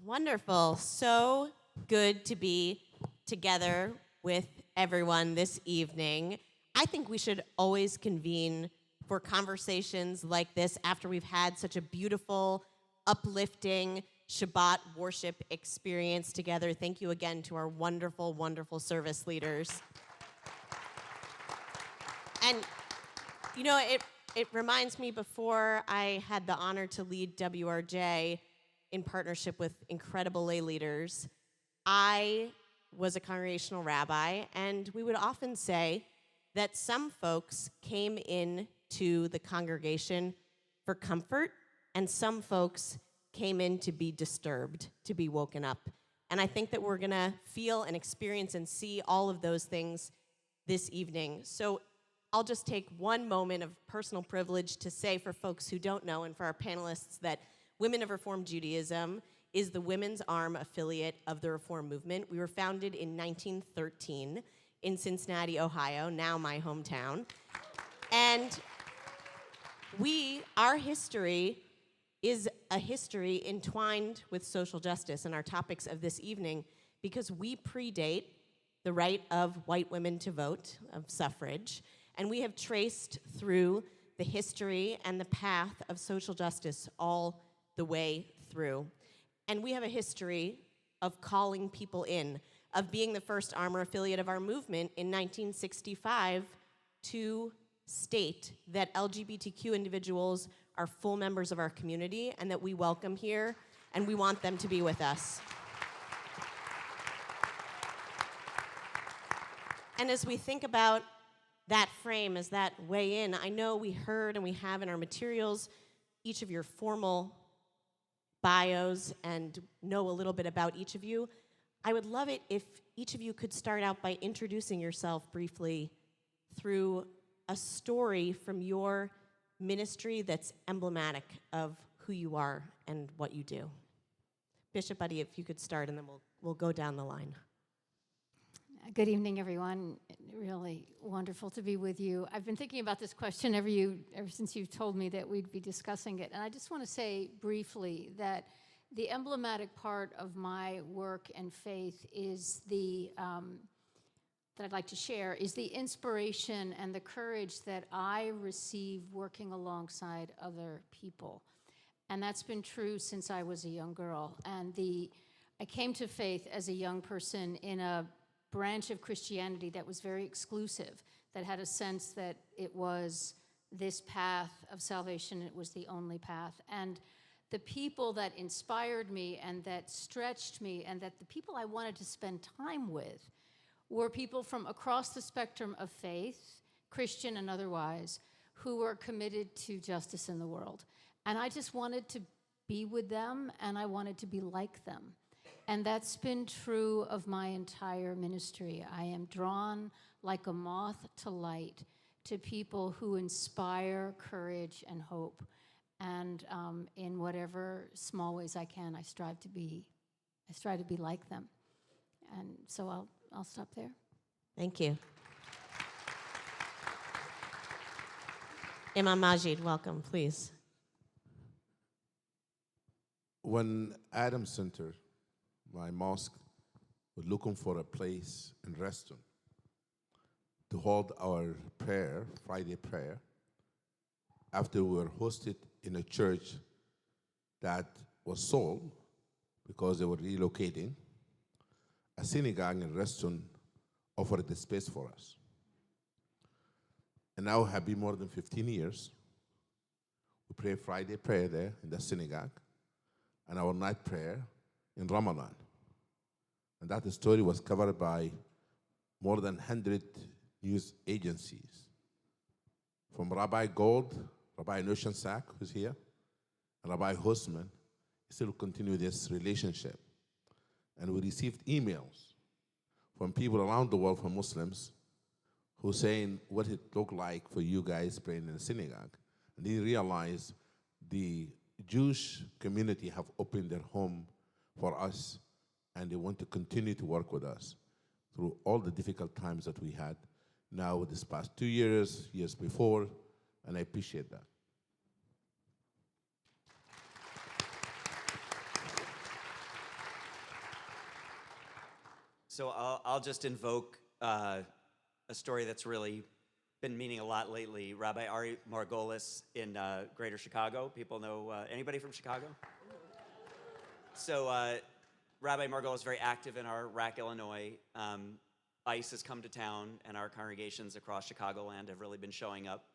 Wonderful. So good to be together with everyone this evening. I think we should always convene for conversations like this after we've had such a beautiful, uplifting Shabbat worship experience together. Thank you again to our wonderful, wonderful service leaders. And, you know, it reminds me, before I had the honor to lead WRJ in partnership with incredible lay leaders, I was a congregational rabbi, and we would often say that some folks came in to the congregation for comfort, and some folks came in to be disturbed, to be woken up. And I think that we're gonna feel and experience and see all of those things this evening. So I'll just take one moment of personal privilege to say, for folks who don't know and for our panelists, that Women of Reform Judaism is the women's arm affiliate of the Reform movement. We were founded in 1913 in Cincinnati, Ohio, now my hometown. And our history is a history entwined with social justice, and our topics of this evening, because we predate the right of white women to vote, of suffrage, and we have traced through the history and the path of social justice all the way through. And we have a history of calling people in, of being the first armor affiliate of our movement in 1965 to state that LGBTQ individuals are full members of our community and that we welcome here and we want them to be with us. And as we think about that frame, as that way in, I know we heard and we have in our materials each of your formal bios and know a little bit about each of you. I would love it if each of you could start out by introducing yourself briefly through a story from your ministry that's emblematic of who you are and what you do. Bishop Budde, if you could start, and then we'll go down the line. Good evening, everyone. Really wonderful to be with you. I've been thinking about this question ever since you told me that we'd be discussing it. And I just want to say briefly that the emblematic part of my work and faith is that I'd like to share is the inspiration and the courage that I receive working alongside other people. And that's been true since I was a young girl. And I came to faith as a young person in a branch of Christianity that was very exclusive, that had a sense that it was this path of salvation, it was the only path. And the people that inspired me and that stretched me and that the people I wanted to spend time with were people from across the spectrum of faith, Christian and otherwise, who were committed to justice in the world. And I just wanted to be with them, and I wanted to be like them. And that's been true of my entire ministry. I am drawn like a moth to light to people who inspire courage and hope. And in whatever small ways I can, I strive to be like them. And so I'll stop there. Thank you. Imam Magid, welcome, please. When Adam Center, my mosque, was looking for a place in Reston to hold our prayer, Friday prayer, after we were hosted in a church that was sold because they were relocating, a synagogue in Reston offered the space for us. And now have been more than 15 years. We pray Friday prayer there in the synagogue and our night prayer in Ramadan. And that story was covered by more than 100 news agencies. From Rabbi Gold, Rabbi Noshansak, who's here, and Rabbi Hosman, still continue this relationship. And we received emails from people around the world, from Muslims, who saying what it looked like for you guys praying in the synagogue. And they realized the Jewish community have opened their home for us, and they want to continue to work with us through all the difficult times that we had now this past 2 years, years before, and I appreciate that. So I'll just invoke a story that's really been meaning a lot lately. Rabbi Ari Margolis in Greater Chicago. People know anybody from Chicago? So Rabbi Margolis is very active in our RAC, Illinois. ICE has come to town, and our congregations across Chicagoland have really been showing up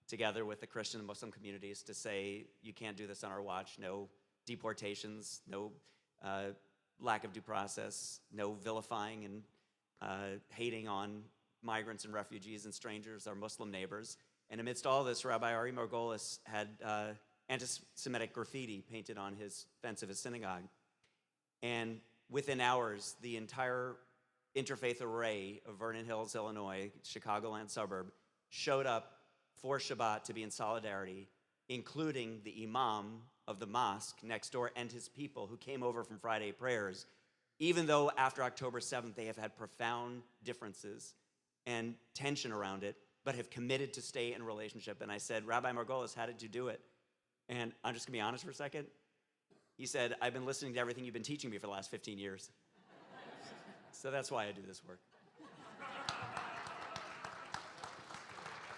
together with the Christian and Muslim communities to say, you can't do this on our watch. No deportations, no lack of due process, no vilifying and hating on migrants and refugees and strangers, our Muslim neighbors. And amidst all this, Rabbi Ari Margolis had anti-Semitic graffiti painted on his fence of his synagogue. And within hours, the entire interfaith array of Vernon Hills, Illinois, Chicagoland suburb, showed up for Shabbat to be in solidarity, including the Imam of the mosque next door and his people who came over from Friday prayers, even though after October 7th they have had profound differences and tension around it, but have committed to stay in relationship. And I said, Rabbi Margolis, how did you do it? And I'm just gonna be honest for a second. He said, I've been listening to everything you've been teaching me for the last 15 years. So that's why I do this work.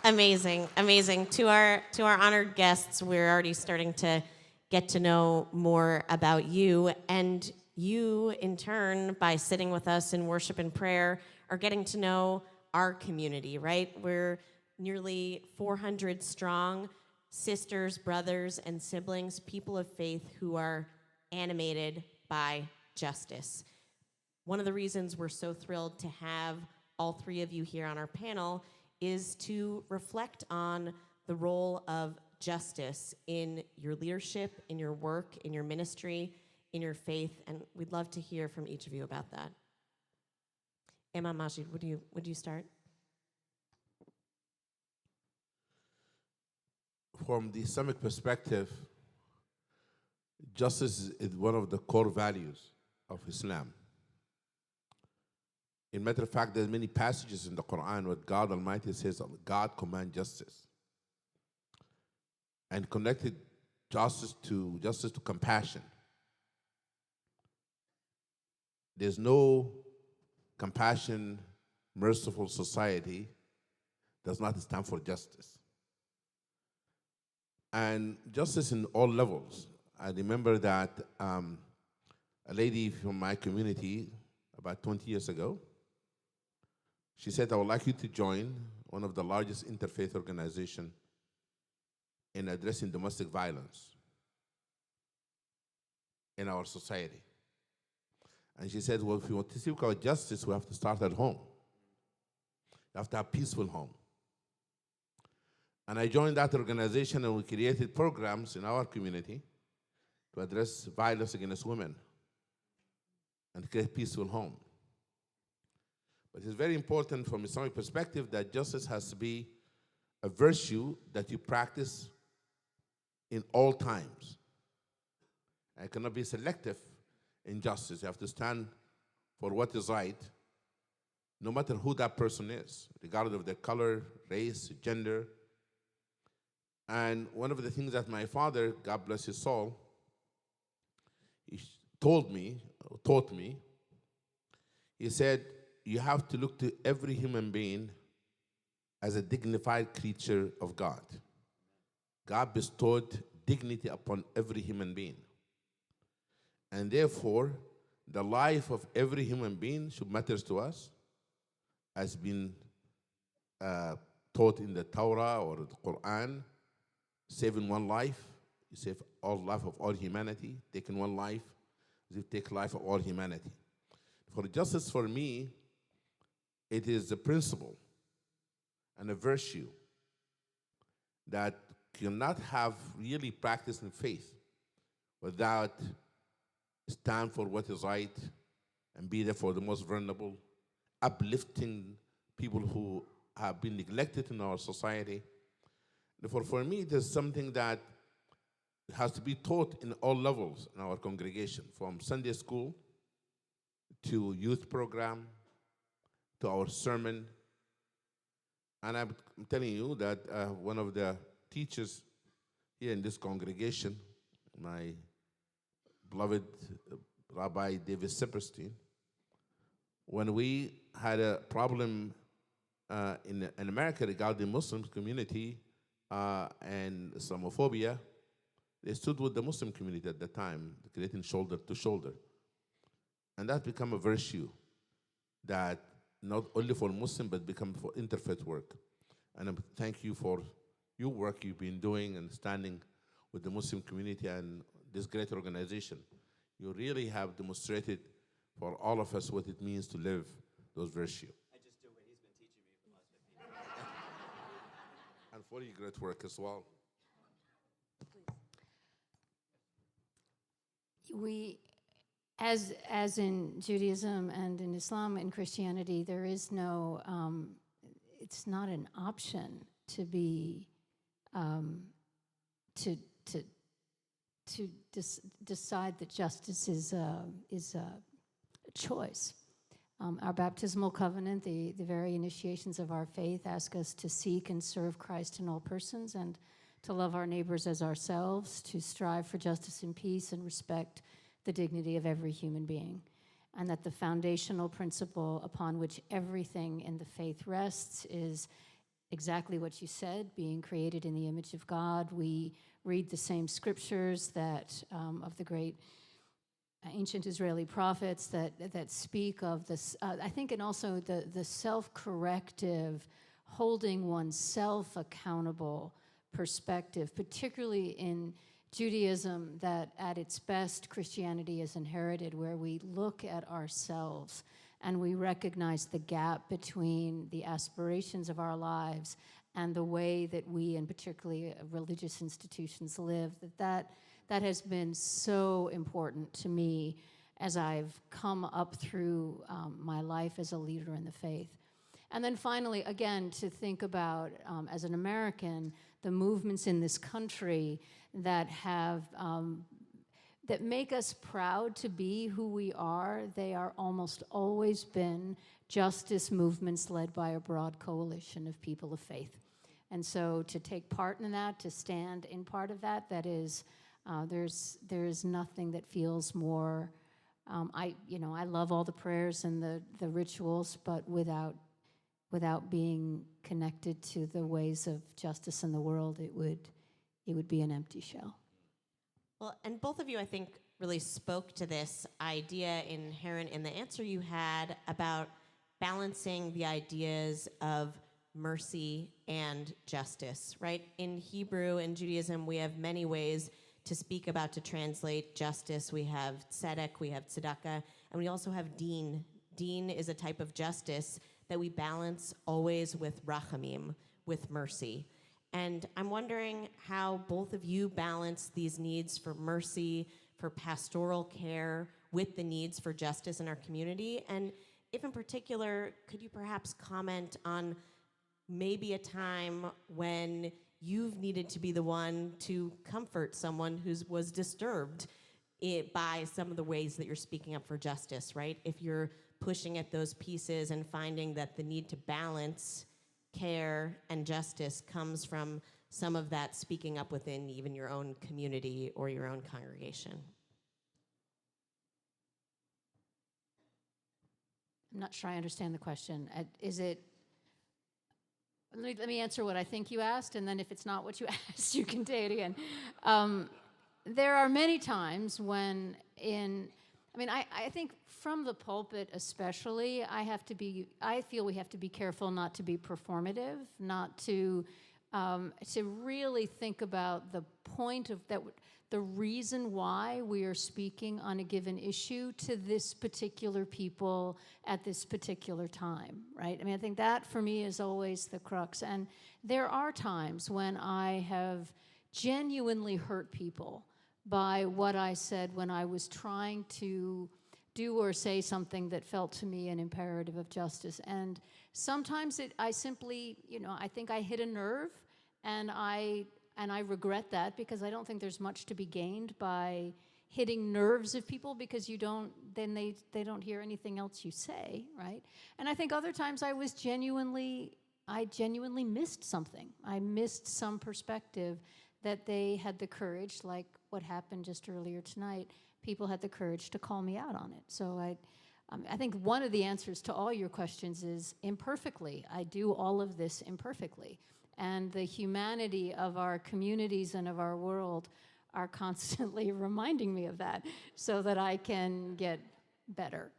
Amazing, amazing. To our honored guests, we're already starting to get to know more about you, and you, in turn, by sitting with us in worship and prayer, are getting to know our community, right? We're nearly 400 strong, sisters, brothers, and siblings, people of faith who are animated by justice. One of the reasons we're so thrilled to have all three of you here on our panel is to reflect on the role of justice in your leadership, in your work, in your ministry, in your faith, and we'd love to hear from each of you about that. Imam Magid, would you start? From the Islamic perspective, justice is one of the core values of Islam. In matter of fact, there's many passages in the Quran where God Almighty says, God commands justice. And connected justice to compassion. There's no compassion, merciful society does not stand for justice. And justice in all levels. I remember that a lady from my community about 20 years ago, she said, I would like you to join one of the largest interfaith organizations in addressing domestic violence in our society. And she said, well, if we want to seek out justice, we have to start at home. We have to have a peaceful home. And I joined that organization, and we created programs in our community to address violence against women and create a peaceful home. But it's very important from a Islamic perspective that justice has to be a virtue that you practice in all times. It cannot be selective in justice. You have to stand for what is right, no matter who that person is, regardless of their color, race, gender. And one of the things that my father, God bless his soul, he taught me, he said, you have to look to every human being as a dignified creature of God. God bestowed dignity upon every human being. And therefore, the life of every human being should matter to us, as been taught in the Torah or the Quran. Saving one life, you save all life of all humanity. Taking one life, you take life of all humanity. For justice, for me, it is a principle and a virtue that cannot have really practice in faith without stand for what is right and be there for the most vulnerable, uplifting people who have been neglected in our society. Therefore, for me, it is something that has to be taught in all levels in our congregation, from Sunday school to youth program to our sermon. And I'm telling you that one of the teachers here in this congregation, my beloved Rabbi David Sipperstein, when we had a problem in America regarding Muslim community and Islamophobia, they stood with the Muslim community at the time, creating shoulder to shoulder. And that became a virtue that not only for Muslim, but become for interfaith work. And I thank you for your work you've been doing and standing with the Muslim community and this great organization. You really have demonstrated for all of us what it means to live those virtues. I just do what he's been teaching me for the last 15 years. And for your great work as well. We, as in Judaism and in Islam and Christianity, there is no, it's not an option to be, decide that justice is a choice. Our baptismal covenant, the very initiations of our faith, ask us to seek and serve Christ in all persons and to love our neighbors as ourselves, to strive for justice and peace and respect the dignity of every human being. And that the foundational principle upon which everything in the faith rests is exactly what you said, being created in the image of God. We read the same scriptures that of the great ancient Israeli prophets that speak of this, I think, and also the self-corrective, holding oneself accountable perspective, particularly in Judaism, that at its best Christianity is inherited, where we look at ourselves and we recognize the gap between the aspirations of our lives and the way that we, and particularly religious institutions, live, that has been so important to me as I've come up through my life as a leader in the faith. And then finally, again, to think about, as an American, the movements in this country that have, that make us proud to be who we are. They are almost always been justice movements led by a broad coalition of people of faith. And so to take part in that, to stand in part of that, that is, there's nothing that feels more, I love all the prayers and the rituals, but without being connected to the ways of justice in the world, it would be an empty shell. Well, and both of you, I think, really spoke to this idea inherent in the answer you had about balancing the ideas of mercy and justice, right? In Hebrew and Judaism, we have many ways to speak about, to translate justice. We have tzedek, we have tzedakah, and we also have din. Din is a type of justice that we balance always with rachamim, with mercy. And I'm wondering how both of you balance these needs for mercy, for pastoral care, with the needs for justice in our community. And if in particular, could you perhaps comment on maybe a time when you've needed to be the one to comfort someone who was disturbed by some of the ways that you're speaking up for justice, right? If you're pushing at those pieces and finding that the need to balance care and justice comes from some of that speaking up within even your own community or your own congregation. I'm not sure I understand the question. Is it, let me answer what I think you asked, and then if it's not what you asked, you can say it again. There are many times when I think from the pulpit especially, I feel we have to be careful not to be performative, not to really think about the point of that, the reason why we are speaking on a given issue to this particular people at this particular time, right? I think that for me is always the crux. And there are times when I have genuinely hurt people by what I said when I was trying to do or say something that felt to me an imperative of justice. And sometimes I simply, I think I hit a nerve, and I regret that, because I don't think there's much to be gained by hitting nerves of people, because they don't hear anything else you say, right? And I think other times I genuinely missed something. I missed some perspective that they had the courage, like what happened just earlier tonight, people had the courage to call me out on it. So I think one of the answers to all your questions is imperfectly. I do all of this imperfectly. And the humanity of our communities and of our world are constantly reminding me of that so that I can get better.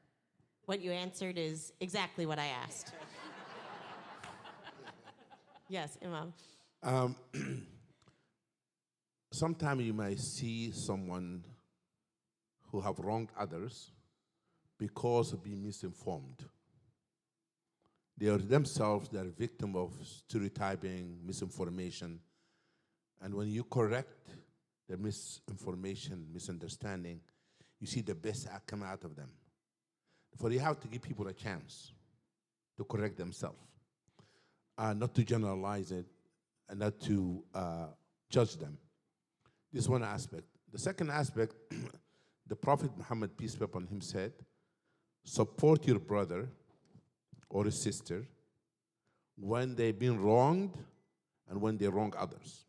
What you answered is exactly what I asked. Yes, Imam. Sometimes you might see someone who have wronged others because of being misinformed. They are themselves, they are victim of stereotyping, misinformation. And when you correct their misinformation, misunderstanding, you see the best come out of them. For you have to give people a chance to correct themselves, not to generalize it, and not to judge them. This is one aspect. The second aspect, the Prophet Muhammad, peace be upon him, said, support your brother or his sister when they've been wronged and when they wrong others.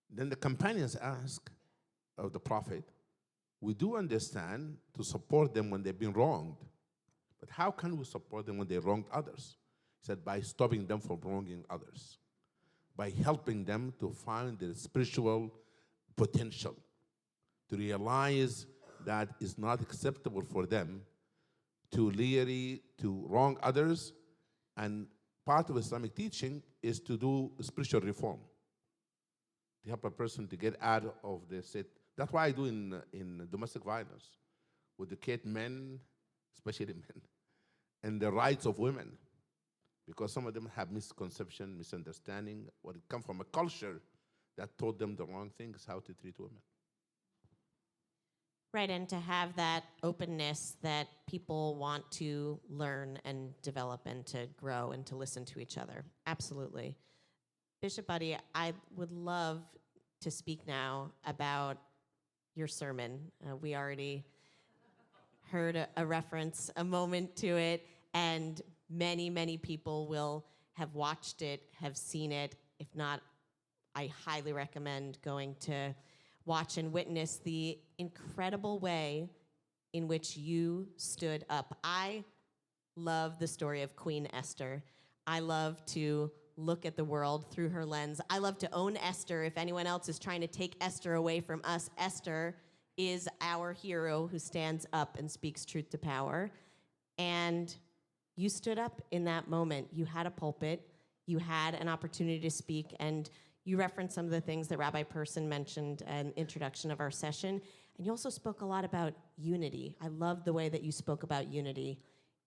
Then the companions ask of the Prophet, we do understand to support them when they've been wronged, but how can we support them when they wronged others? He said, by stopping them from wronging others, by helping them to find their spiritual potential, to realize that it's not acceptable for them to wrong others, and part of Islamic teaching is to do spiritual reform, to help a person to get out of the set. That's why I do in domestic violence, with educate men, especially men, and the rights of women, because some of them have misconception, misunderstanding, what come from a culture that taught them the wrong things, how to treat women. Right, and to have that openness that people want to learn and develop and to grow and to listen to each other. Absolutely. Bishop Budde, I would love to speak now about your sermon. We already heard a reference, a moment to it, and many, many people will have watched it, have seen it. If not, I highly recommend going to watch and witness the incredible way in which you stood up. I love the story of Queen Esther. I love to look at the world through her lens. I love to own Esther. If anyone else is trying to take Esther away from us, Esther is our hero who stands up and speaks truth to power. And you stood up in that moment. You had a pulpit. You had an opportunity to speak, and you referenced some of the things that Rabbi Person mentioned in the introduction of our session, and you also spoke a lot about unity. I love the way that you spoke about unity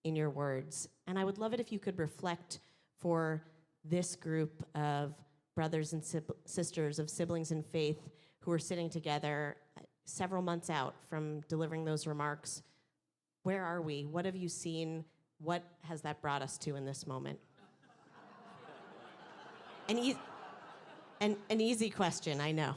in your words, and I would love it if you could reflect for this group of brothers and sisters, of siblings in faith who are sitting together several months out from delivering those remarks. Where are we? What have you seen? What has that brought us to in this moment? An easy question, I know.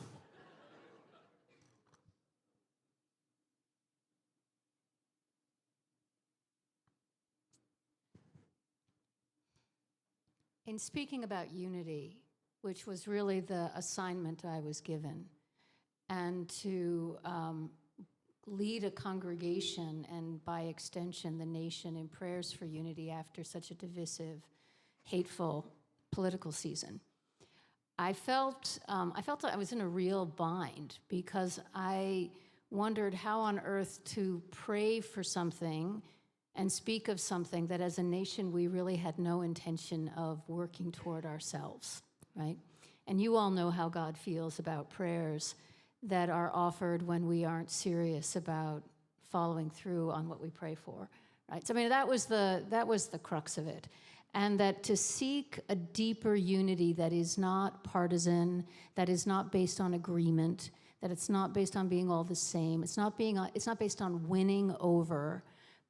In speaking about unity, which was really the assignment I was given, and to lead a congregation and by extension the nation in prayers for unity after such a divisive, hateful political season, I felt I was in a real bind, because I wondered how on earth to pray for something and speak of something that as a nation we really had no intention of working toward ourselves, right? And you all know how God feels about prayers that are offered when we aren't serious about following through on what we pray for, right? So I mean, that was the crux of it. And that to seek a deeper unity that is not partisan, that is not based on agreement, that it's not based on being all the same, it's not based on winning over,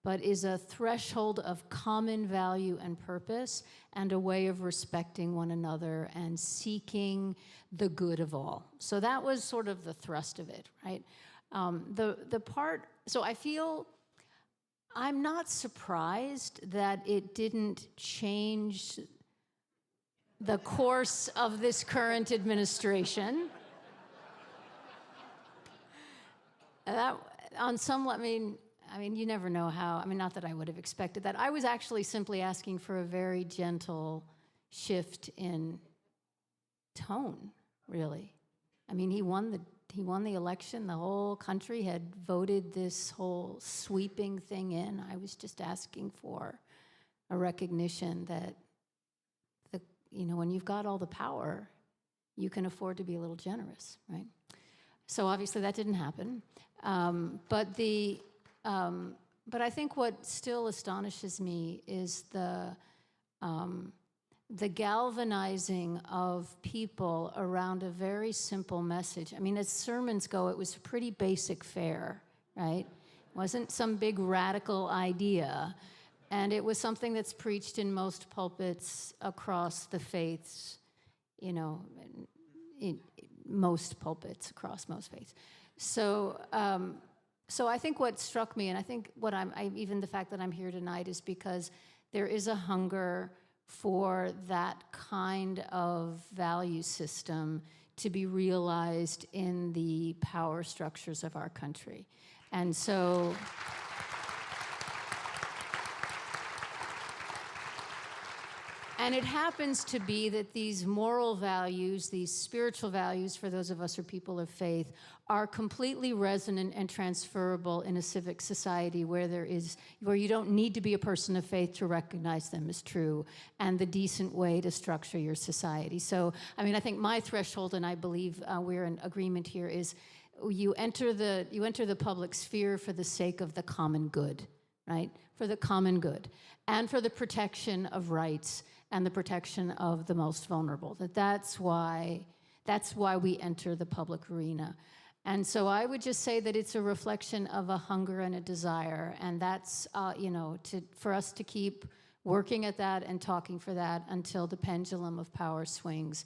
but is a threshold of common value and purpose and a way of respecting one another and seeking the good of all. So that was sort of the thrust of it, right? So I feel I'm not surprised that it didn't change the course of this current administration. That, on some, I mean, I mean, you never know how. I mean, not that I would have expected that. I was actually simply asking for a very gentle shift in tone, really. I mean, he won the election. The whole country had voted this whole sweeping thing in. I was just asking for a recognition that when you've got all the power, you can afford to be a little generous, right? So obviously that didn't happen. But I think what still astonishes me is the galvanizing of people around a very simple message. I mean, as sermons go, it was pretty basic fare, right? It wasn't some big radical idea. And it was something that's preached in most pulpits across the faiths, in most pulpits across most faiths. So I think what struck me, and I think even the fact that I'm here tonight is because there is a hunger for that kind of value system to be realized in the power structures of our country. And so... And it happens to be that these moral values, these spiritual values for those of us who are people of faith, are completely resonant and transferable in a civic society where you don't need to be a person of faith to recognize them as true and the decent way to structure your society. So, I mean, I think my threshold, and I believe we're in agreement here, is you enter the public sphere for the sake of the common good, right? For the common good and for the protection of rights and the protection of the most vulnerable. That's why we enter the public arena. And so I would just say that it's a reflection of a hunger and a desire, and that's for us to keep working at that and talking for that until the pendulum of power swings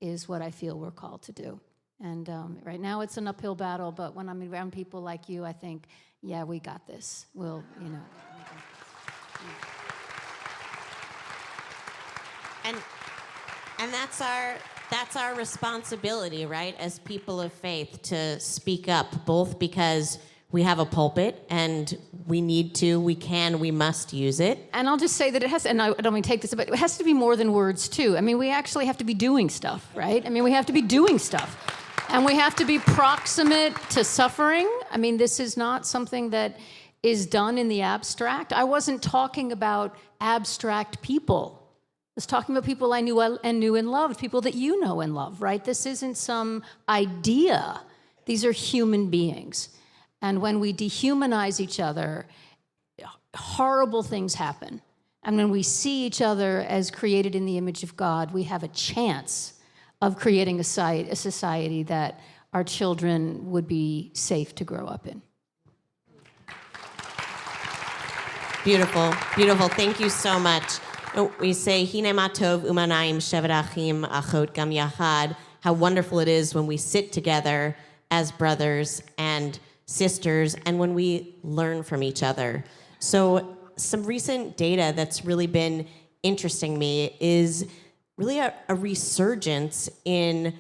is what I feel we're called to do. And right now it's an uphill battle, but when I'm around people like you, I think, yeah, we got this. And that's our responsibility, right, as people of faith, to speak up, both because we have a pulpit and we need to, we can, we must use it. And I'll just say that it has, and I don't mean to take this, but it has to be more than words too. I mean, we actually have to be doing stuff, right? I mean, we have to be doing stuff. And we have to be proximate to suffering. I mean, this is not something that is done in the abstract. I wasn't talking about abstract people. I was talking about people I knew and loved, people that you know and love, right? This isn't some idea. These are human beings. And when we dehumanize each other, horrible things happen. And when we see each other as created in the image of God, we have a chance of creating a society that our children would be safe to grow up in. Beautiful, beautiful. Thank you so much. We say, Hine matov umanayim shevet achim achot gam yachad. How wonderful it is when we sit together as brothers and sisters and when we learn from each other. So some recent data that's really been interesting me is really a resurgence in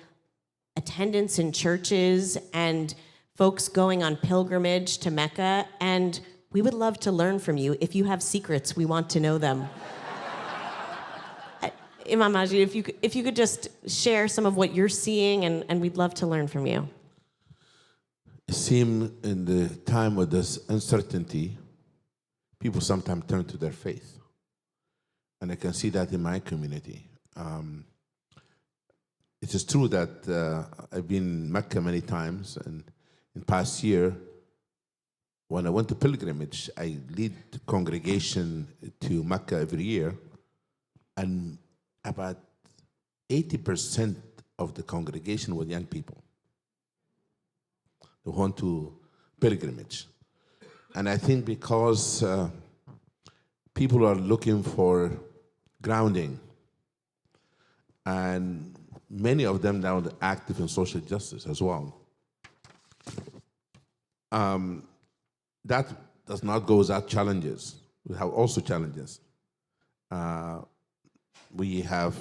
attendance in churches and folks going on pilgrimage to Mecca. And we would love to learn from you. If you have secrets, we want to know them. Imam Magid, if you could just share some of what you're seeing, and we'd love to learn from you. It seems in the time of this uncertainty, people sometimes turn to their faith. And I can see that in my community. It is true that I've been in Mecca many times, and in the past year, when I went to pilgrimage, I lead the congregation to Mecca every year, and about 80% of the congregation were young people. They went to pilgrimage. And I think because people are looking for grounding, and many of them now are active in social justice as well. That does not go without challenges. We have also challenges. We have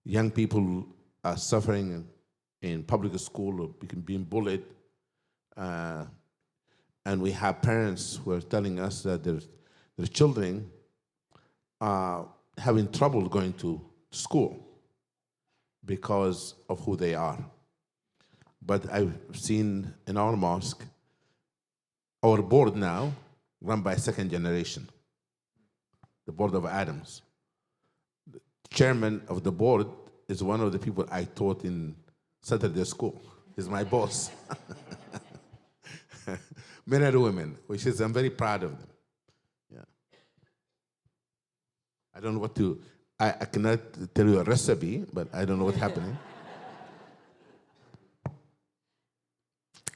young people suffering in public school or being bullied. And And we have parents who are telling us that their children are having trouble going to school because of who they are. But I've seen in our mosque, our board now, run by second generation, the board of Adams. The chairman of the board is one of the people I taught in Saturday school. He's my boss. Men and women, which is, I'm very proud of them. Yeah. I don't know what to, I cannot tell you a recipe, but I don't know what's happening.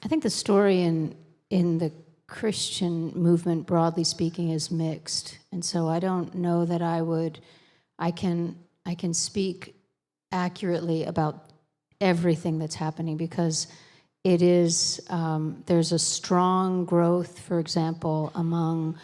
I think the story in the Christian movement, broadly speaking, is mixed. And so I don't know that I can speak accurately about everything that's happening, because it is, there's a strong growth, for example, among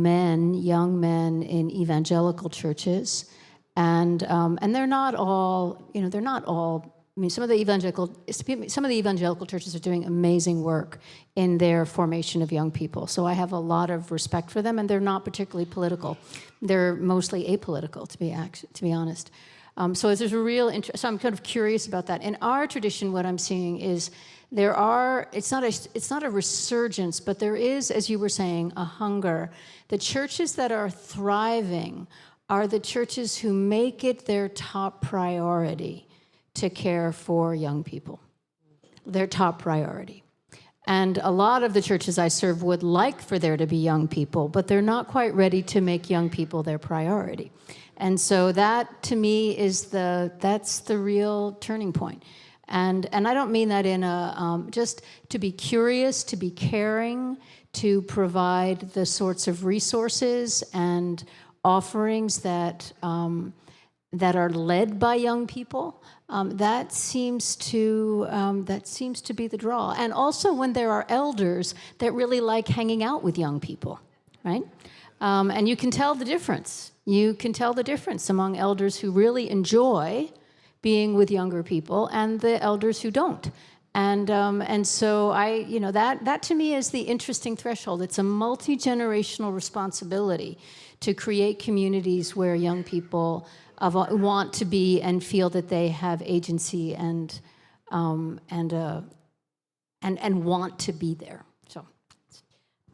men, young men in evangelical churches, and they're not all, they're not all. I mean, some of the evangelical churches are doing amazing work in their formation of young people. So I have a lot of respect for them, and they're not particularly political. They're mostly apolitical, to be honest. So there's a real interest. So I'm kind of curious about that. In our tradition, what I'm seeing is it's not a resurgence, but there is, as you were saying, a hunger. The churches that are thriving are the churches who make it their top priority to care for young people, their top priority. And a lot of the churches I serve would like for there to be young people, but they're not quite ready to make young people their priority. And so that, to me, that's the real turning point. And I don't mean that in a, just to be curious, to be caring, to provide the sorts of resources and offerings that are led by young people. That seems to be the draw. And also when there are elders that really like hanging out with young people, right? And you can tell the difference. You can tell the difference among elders who really enjoy being with younger people and the elders who don't. And so that to me is the interesting threshold. It's a multi-generational responsibility to create communities where young people want to be and feel that they have agency and want to be there. So,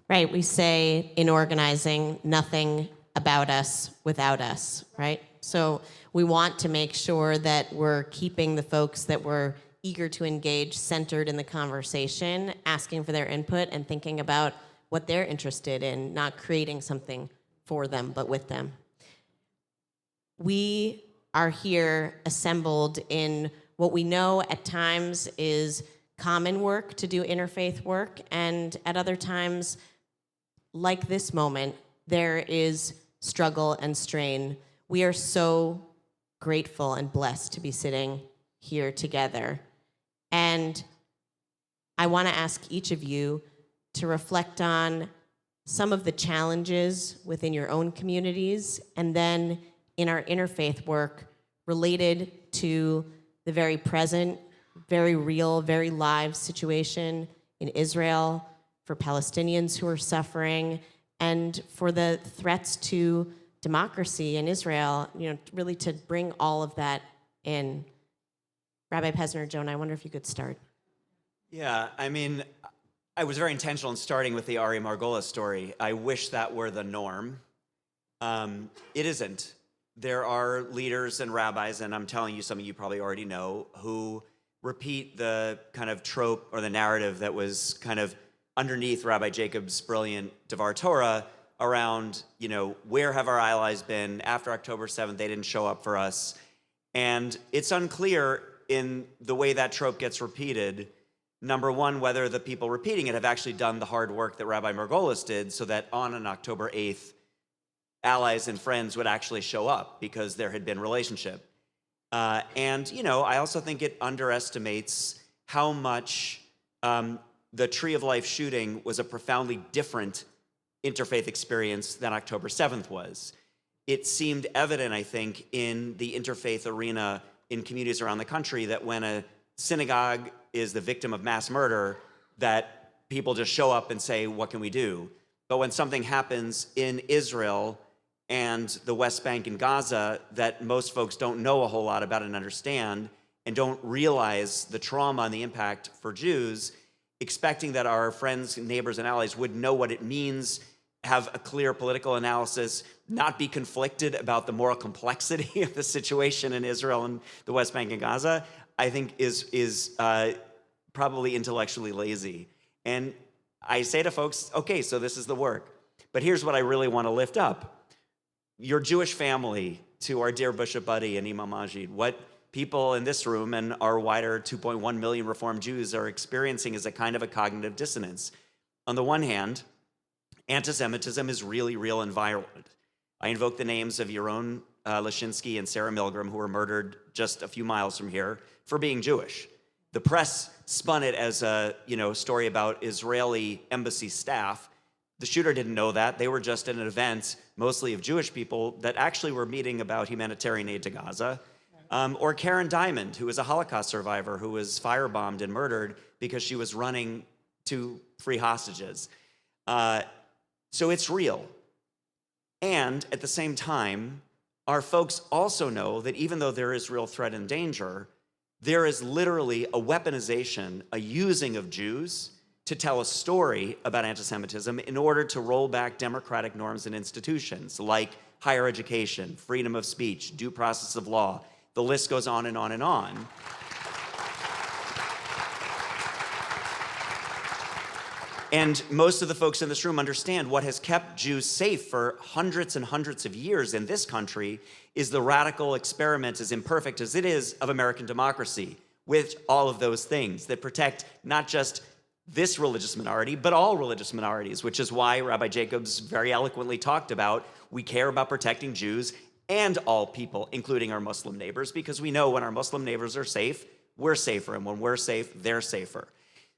right, we say in organizing, nothing about us without us, right? So we want to make sure that we're keeping the folks that we're eager to engage centered in the conversation, asking for their input and thinking about what they're interested in, not creating something for them, but with them. We are here assembled in what we know at times is common work to do interfaith work, and at other times, like this moment, there is struggle and strain. We are so grateful and blessed to be sitting here together. And I want to ask each of you to reflect on some of the challenges within your own communities, and then in our interfaith work related to the very present, very real, very live situation in Israel, for Palestinians who are suffering, and for the threats to democracy in Israel, really to bring all of that in. Rabbi Pesner, Jonah, I wonder if you could start. Yeah, I mean, I was very intentional in starting with the Ari Margolis story. I wish that were the norm. It isn't. There are leaders and rabbis, and I'm telling you, some of you probably already know, who repeat the kind of trope or the narrative that was kind of underneath Rabbi Jacob's brilliant Devar Torah around, where have our allies been? After October 7th, they didn't show up for us. And it's unclear in the way that trope gets repeated, number one, whether the people repeating it have actually done the hard work that Rabbi Margolis did so that on an October 8th, allies and friends would actually show up because there had been relationship. I also think it underestimates how much the Tree of Life shooting was a profoundly different interfaith experience than October 7th was. It seemed evident, I think, in the interfaith arena in communities around the country that when a synagogue is the victim of mass murder, that people just show up and say, what can we do? But when something happens in Israel and the West Bank and Gaza that most folks don't know a whole lot about and understand, and don't realize the trauma and the impact for Jews, expecting that our friends, neighbors, and allies would know what it means, have a clear political analysis, not be conflicted about the moral complexity of the situation in Israel and the West Bank and Gaza, I think is probably intellectually lazy. And I say to folks, okay, so this is the work. But here's what I really want to lift up. Your Jewish family, to our dear Bishop Budde and Imam Magid, what people in this room and our wider 2.1 million Reformed Jews are experiencing is a kind of a cognitive dissonance. On the one hand, anti-Semitism is really real and violent. I invoke the names of Yaron Lashinsky and Sarah Milgram, who were murdered just a few miles from here, for being Jewish. The press spun it as a story about Israeli embassy staff. The shooter didn't know that. They were just at an event, mostly of Jewish people, that actually were meeting about humanitarian aid to Gaza. Or Karen Diamond, who was a Holocaust survivor who was firebombed and murdered because she was running to free hostages. So it's real. And at the same time, our folks also know that even though there is real threat and danger, there is literally a weaponization, a using of Jews to tell a story about anti-Semitism in order to roll back democratic norms and institutions like higher education, freedom of speech, due process of law. The list goes on and on and on. And most of the folks in this room understand what has kept Jews safe for hundreds and hundreds of years in this country is the radical experiment, as imperfect as it is, of American democracy, with all of those things that protect not just this religious minority, but all religious minorities, which is why Rabbi Jacobs very eloquently talked about we care about protecting Jews and all people, including our Muslim neighbors, because we know when our Muslim neighbors are safe, we're safer, and when we're safe, they're safer.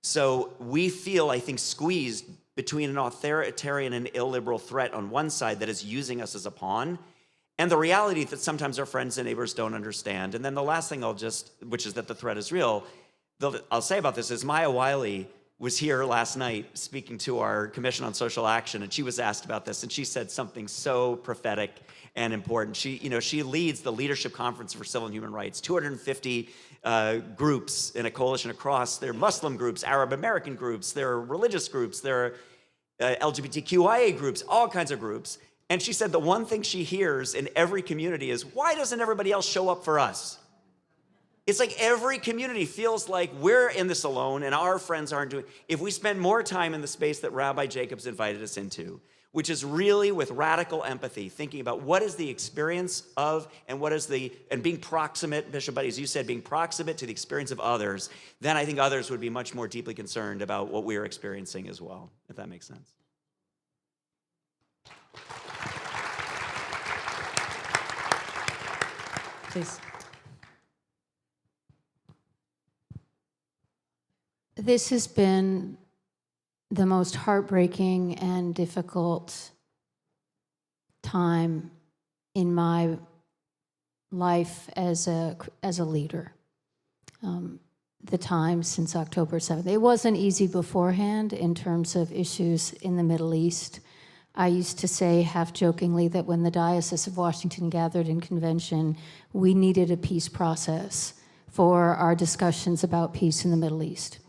So we feel, I think, squeezed between an authoritarian and illiberal threat on one side that is using us as a pawn, and the reality that sometimes our friends and neighbors don't understand. And then the last thing which is that the threat is real, I'll say about this is Maya Wiley was here last night speaking to our Commission on Social Action, and she was asked about this, and she said something so prophetic and important. She leads the Leadership Conference for Civil and Human Rights, 250 groups in a coalition across. There are Muslim groups, Arab American groups, there are religious groups, there are LGBTQIA groups, all kinds of groups. And she said the one thing she hears in every community is, why doesn't everybody else show up for us? It's like every community feels like we're in this alone and our friends aren't doing. If we spend more time in the space that Rabbi Jacobs invited us into, which is really with radical empathy, thinking about what is the experience of and being proximate, Bishop Budde, as you said, being proximate to the experience of others, then I think others would be much more deeply concerned about what we are experiencing as well, if that makes sense. Please. This has been the most heartbreaking and difficult time in my life as a leader. The time since October 7th. It wasn't easy beforehand in terms of issues in the Middle East. I used to say half-jokingly that when the Diocese of Washington gathered in convention, we needed a peace process for our discussions about peace in the Middle East,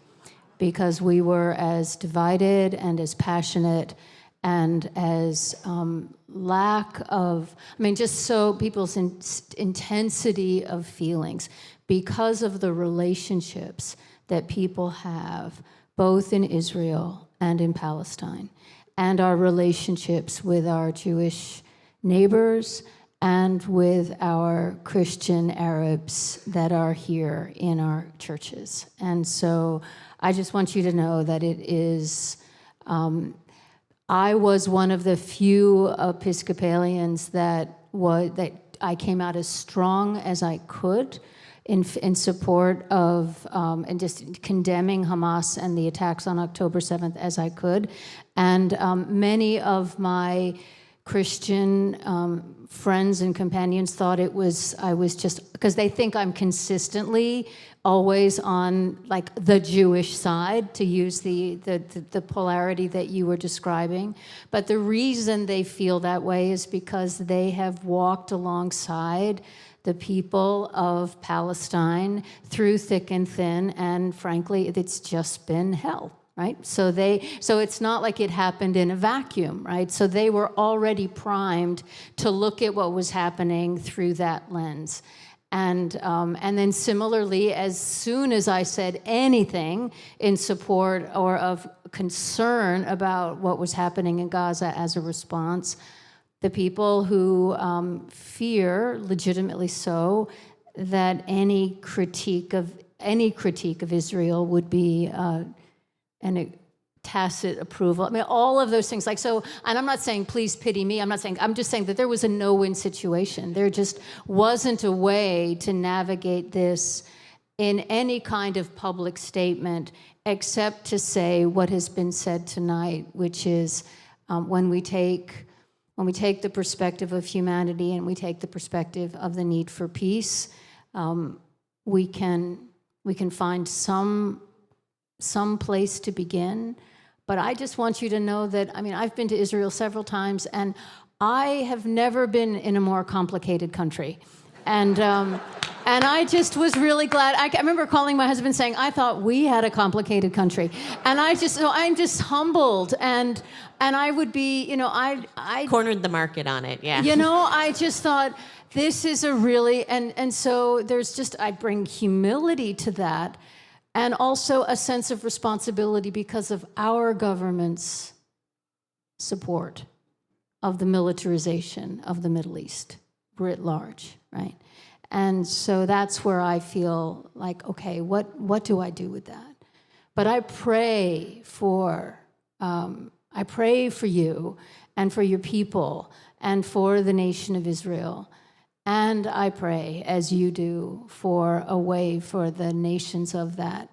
because we were as divided and as passionate and as just so people's intensity of feelings because of the relationships that people have both in Israel and in Palestine, and our relationships with our Jewish neighbors and with our Christian Arabs that are here in our churches. And so I just want you to know that it is, I was one of the few Episcopalians that I came out as strong as I could in support of and just condemning Hamas and the attacks on October 7th as I could. And many of my Christian friends and companions thought I was just, because they think I'm consistently always on like the Jewish side, to use the polarity that you were describing. But the reason they feel that way is because they have walked alongside the people of Palestine through thick and thin, and frankly, it's just been hell. Right? So it's not like it happened in a vacuum, right? So they were already primed to look at what was happening through that lens. And then similarly, as soon as I said anything in support or of concern about what was happening in Gaza as a response, the people who fear, legitimately so, that any critique of Israel would be and a tacit approval. I mean, all of those things. Like, so, and I'm not saying, please pity me. I'm just saying that there was a no-win situation. There just wasn't a way to navigate this in any kind of public statement except to say what has been said tonight, which is when we take the perspective of humanity and we take the perspective of the need for peace, we can find some place to begin. But I just want you to know that, I mean, I've been to Israel several times, and I have never been in a more complicated country. And I just was really glad. I remember calling my husband saying, I thought we had a complicated country. And I'm just humbled. And I would be, I cornered the market on it, yeah. I just thought, this is a really, and so I bring humility to that. And also a sense of responsibility because of our government's support of the militarization of the Middle East writ large, right? And so that's where I feel like, okay, what do I do with that? But I pray for you and for your people and for the nation of Israel. And I pray, as you do, for a way for the nations of that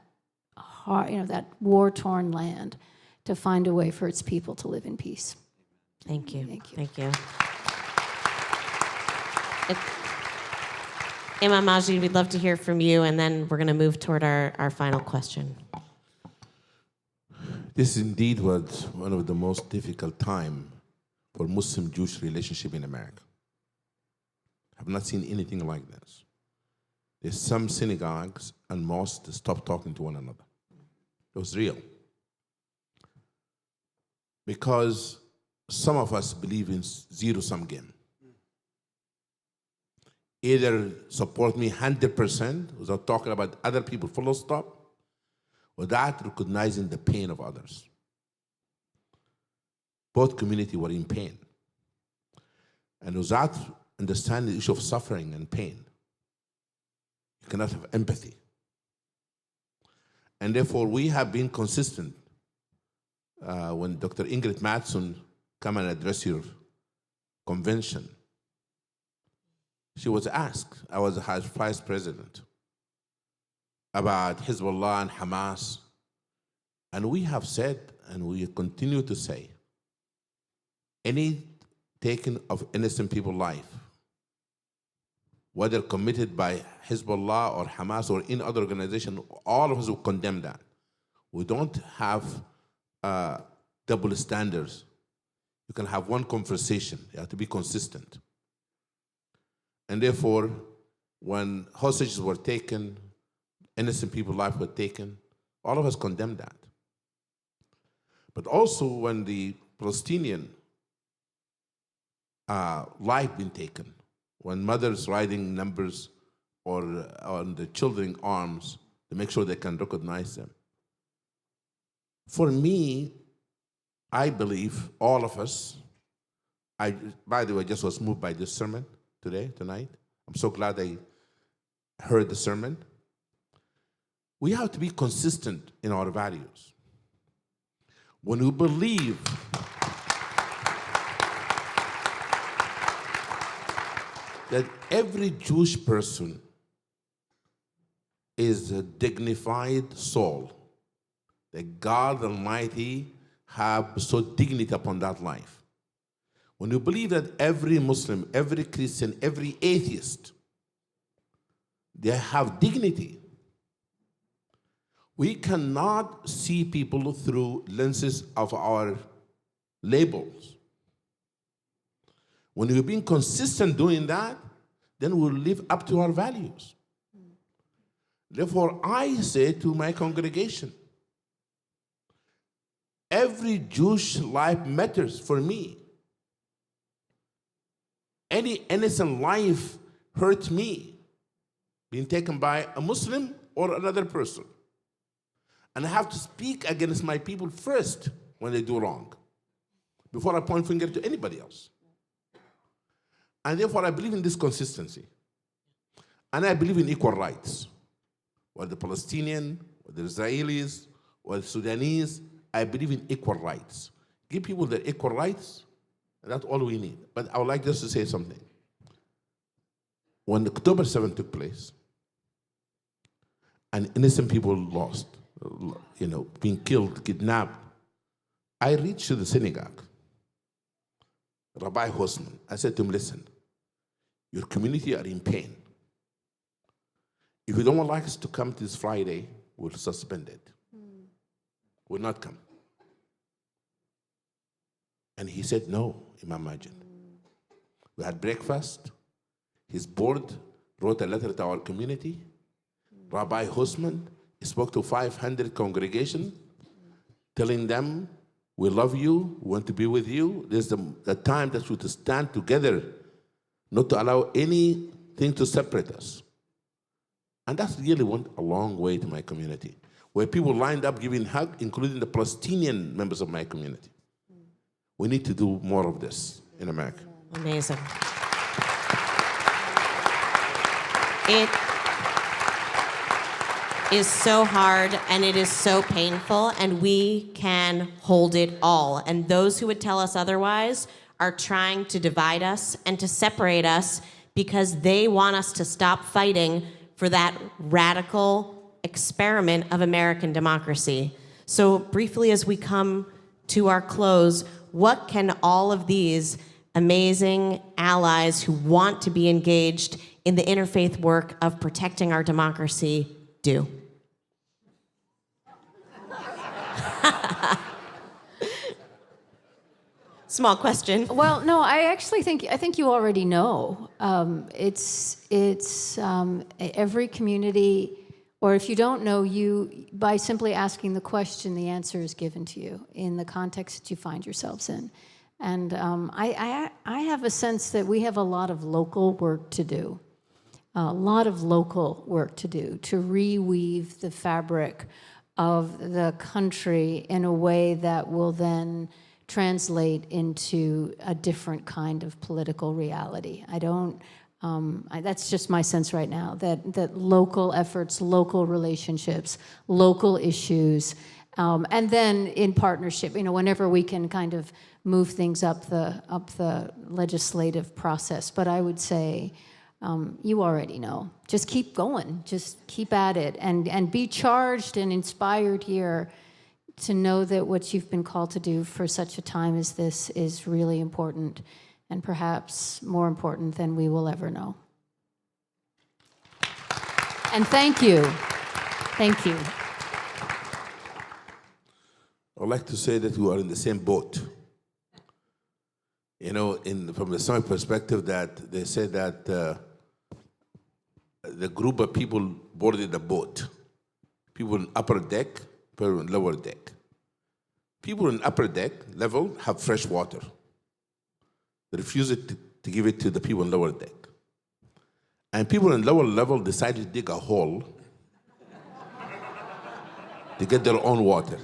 war-torn land to find a way for its people to live in peace. Thank you. Thank you. Imam Magid, we'd love to hear from you, and then we're going to move toward our final question. This indeed was one of the most difficult time for Muslim-Jewish relationship in America. I've not seen anything like this. There's some synagogues and mosques that stop talking to one another. It was real. Because some of us believe in zero-sum game. Either support me 100% without talking about other people full stop, without recognizing the pain of others. Both communities were in pain. And without understanding the issue of suffering and pain, you cannot have empathy. And therefore, we have been consistent. When Dr. Ingrid Mattson come and address your convention, she was asked, I was the vice president, about Hezbollah and Hamas. And we have said, and we continue to say, any taking of innocent people's life, whether committed by Hezbollah or Hamas or any other organization, all of us will condemn that. We don't have double standards. You can have one conversation. You have to be consistent. And therefore, when hostages were taken, innocent people's lives were taken, all of us condemn that. But also when the Palestinian life been taken, when mothers riding numbers or on the children's arms to make sure they can recognize them. For me, I believe all of us, by the way, just was moved by this sermon tonight. I'm so glad I heard the sermon. We have to be consistent in our values. When we believe that every Jewish person is a dignified soul, that God Almighty have so dignity upon that life. when you believe that every Muslim, every Christian, every atheist, they have dignity, we cannot see people through lenses of our labels. When we've been consistent doing that, then we'll live up to our values. Therefore, I say to my congregation, every Jewish life matters for me. Any innocent life hurts me, being taken by a Muslim or another person. And I have to speak against my people first when they do wrong, before I point finger to anybody else. And therefore, I believe in this consistency. And I believe in equal rights. Whether the Palestinian, or the Israelis, or the Sudanese, I believe in equal rights. Give people their equal rights, and that's all we need. But I would like just to say something. When October 7th took place, and innocent people lost, being killed, kidnapped, I reached to the synagogue, Rabbi Hosman. I said to him, listen, your community are in pain. If you don't like us to come this Friday, we'll suspend it. We'll not come. And he said, no, Imam Magid. We had breakfast. His board wrote a letter to our community. Rabbi Hosman spoke to 500 congregation, telling them, we love you, we want to be with you. There's the time that we to stand together, not to allow anything to separate us. And that really went a long way to my community, where people lined up giving hugs, including the Palestinian members of my community. We need to do more of this in America. Amazing. It is so hard and it is so painful, and we can hold it all. And those who would tell us otherwise are trying to divide us and to separate us because they want us to stop fighting for that radical experiment of American democracy. So briefly, as we come to our close, what can all of these amazing allies who want to be engaged in the interfaith work of protecting our democracy do? Small question. Well, no, I think you already know. It's every community, or if you don't know, by simply asking the question, the answer is given to you in the context that you find yourselves in. And I have a sense that we have a lot of local work to do, to reweave the fabric of the country in a way that will then translate into a different kind of political reality. That's just my sense right now, that local efforts, local relationships, local issues, and then in partnership, whenever we can kind of move things up the legislative process. But I would say, you already know. Just keep going. Just keep at it, and be charged and inspired here to know that what you've been called to do for such a time as this is really important, and perhaps more important than we will ever know. And thank you. Thank you. I'd like to say that we are in the same boat. From the Islamic perspective, that they said that the group of people boarded the boat. People in upper deck, people in lower deck. People in upper deck level have fresh water. They refuse to give it to the people in lower deck. And people in lower level decided to dig a hole to get their own water.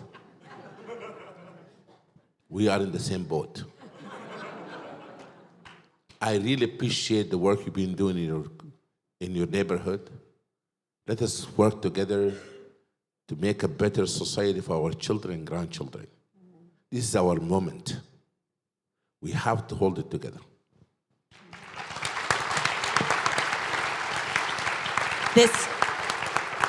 We are in the same boat. I really appreciate the work you've been doing in your neighborhood. Let us work together to make a better society for our children and grandchildren. This is our moment. We have to hold it together.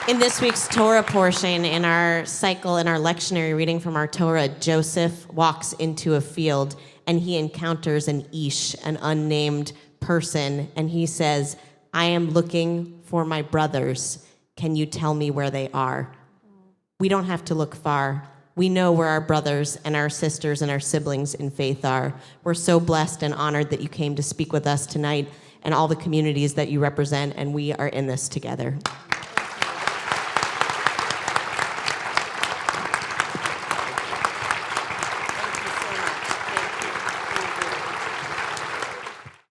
In this week's Torah portion, in our cycle, in our lectionary reading from our Torah, Joseph walks into a field, and he encounters an Ish, an unnamed person, and he says, I am looking for my brothers. Can you tell me where they are? We don't have to look far. We know where our brothers and our sisters and our siblings in faith are. We're so blessed and honored that you came to speak with us tonight and all the communities that you represent, and we are in this together.